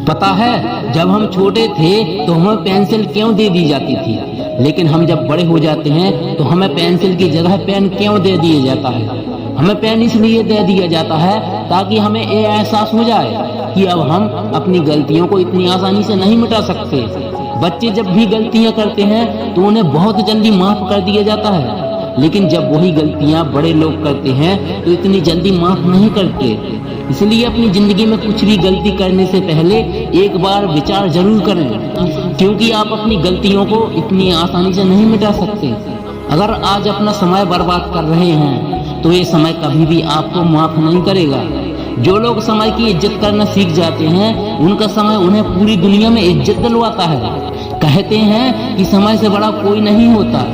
पता है, जब हम छोटे थे तो हमें पेंसिल क्यों दे दी जाती थी, लेकिन हम जब बड़े हो जाते हैं तो हमें पेंसिल की जगह पेन क्यों दे दिया जाता है। हमें पेन इसलिए दे दिया जाता है ताकि हमें ये एहसास हो जाए कि अब हम अपनी गलतियों को इतनी आसानी से नहीं मिटा सकते। बच्चे जब भी गलतियां करते हैं तो उन्हें बहुत जल्दी माफ कर दिया जाता है, लेकिन जब वही गलतियां बड़े लोग करते हैं तो इतनी जल्दी माफ नहीं करते। इसलिए अपनी जिंदगी में कुछ भी गलती करने से पहले एक बार विचार जरूर करें, क्योंकि आप अपनी गलतियों को इतनी आसानी से नहीं मिटा सकते। अगर आज अपना समय बर्बाद कर रहे हैं तो ये समय कभी भी आपको माफ नहीं करेगा। जो लोग समय की इज्जत करना सीख जाते हैं उनका समय उन्हें पूरी दुनिया में इज्जत दिलवाता है। कहते हैं कि समय से बड़ा कोई नहीं होता,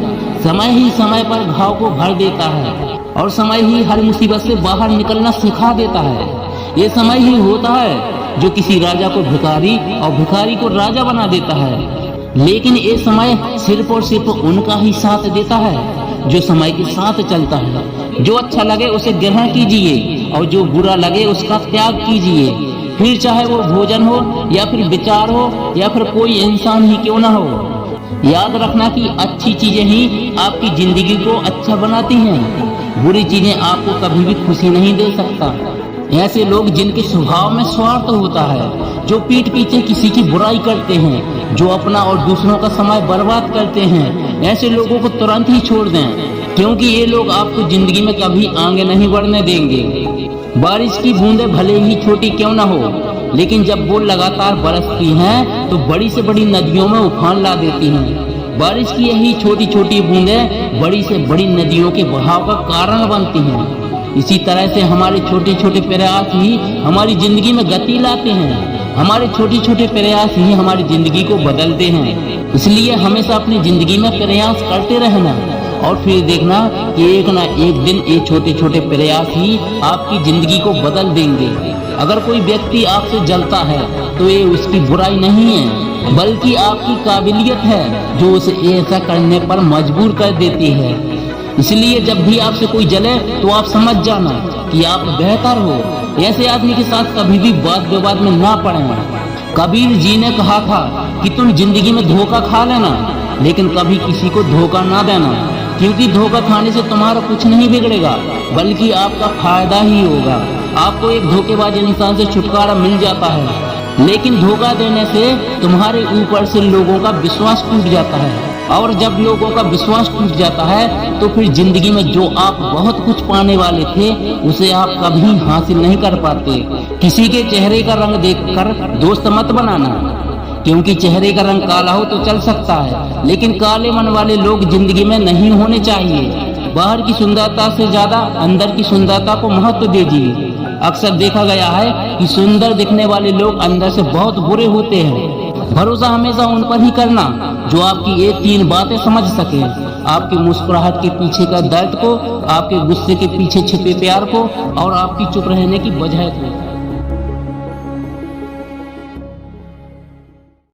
समय ही समय पर घाव को भर देता है और समय ही हर मुसीबत से बाहर निकलना सिखा देता है। ये समय ही होता है जो किसी राजा को भिखारी और भिखारी को राजा बना देता है। लेकिन ये समय सिर्फ और सिर्फ उनका ही साथ देता है जो समय के साथ चलता है। जो अच्छा लगे उसे ग्रहण कीजिए और जो बुरा लगे उसका त्याग कीजिए, फिर चाहे वो भोजन हो या फिर विचार हो या फिर कोई इंसान ही क्यों ना हो। याद रखना कि अच्छी चीजें ही आपकी जिंदगी को अच्छा बनाती हैं, बुरी चीजें आपको कभी भी खुशी नहीं दे सकता। ऐसे लोग जिनके स्वभाव में स्वार्थ होता है, जो पीठ पीछे किसी की बुराई करते हैं, जो अपना और दूसरों का समय बर्बाद करते हैं, ऐसे लोगों को तुरंत ही छोड़ दें, क्योंकि ये लोग आपको जिंदगी में कभी आगे नहीं बढ़ने देंगे। बारिश की बूंदें भले ही छोटी क्यों ना हो, लेकिन जब वो लगातार बरसती हैं तो बड़ी से बड़ी नदियों में उफान ला देती हैं। बारिश की यही छोटी छोटी बूंदें बड़ी से बड़ी नदियों के बहाव का कारण बनती हैं। इसी तरह से हमारे छोटे छोटे प्रयास ही हमारी जिंदगी में गति लाते हैं। हमारे छोटे छोटे प्रयास ही हमारी जिंदगी को बदलते हैं। इसलिए हमेशा अपनी जिंदगी में प्रयास करते रहना और फिर देखना कि एक ना एक दिन ये छोटे छोटे प्रयास ही आपकी जिंदगी को बदल देंगे। अगर कोई व्यक्ति आपसे जलता है तो ये उसकी बुराई नहीं है, बल्कि आपकी काबिलियत है जो उसे ऐसा करने पर मजबूर कर देती है। इसलिए जब भी आपसे कोई जले तो आप समझ जाना कि आप बेहतर हो। ऐसे आदमी के साथ कभी भी वाद विवाद में ना पड़े। कबीर जी ने कहा था कि तुम जिंदगी में धोखा खा लेना, लेकिन कभी किसी को धोखा ना देना, क्योंकि धोखा खाने से तुम्हारा कुछ नहीं बिगड़ेगा बल्कि आपका फायदा ही होगा। आपको एक धोखेबाज इंसान से छुटकारा मिल जाता है, लेकिन धोखा देने से तुम्हारे ऊपर से लोगों का विश्वास टूट जाता है, और जब लोगों का विश्वास टूट जाता है तो फिर जिंदगी में जो आप बहुत कुछ पाने वाले थे उसे आप कभी हासिल नहीं कर पाते। किसी के चेहरे का रंग देखकर दोस्त मत बनाना, क्योंकि चेहरे का रंग काला हो तो चल सकता है, लेकिन काले मन वाले लोग जिंदगी में नहीं होने चाहिए। बाहर की सुंदरता से ज्यादा अंदर की सुंदरता को महत्व दीजिए। अक्सर देखा गया है कि सुंदर दिखने वाले लोग अंदर से बहुत बुरे होते हैं। भरोसा हमेशा उन पर ही करना जो आपकी ये 3 बातें समझ सके, आपकी मुस्कुराहट के पीछे का दर्द को, आपके गुस्से के पीछे छिपे प्यार को और आपकी चुप रहने की वजह को।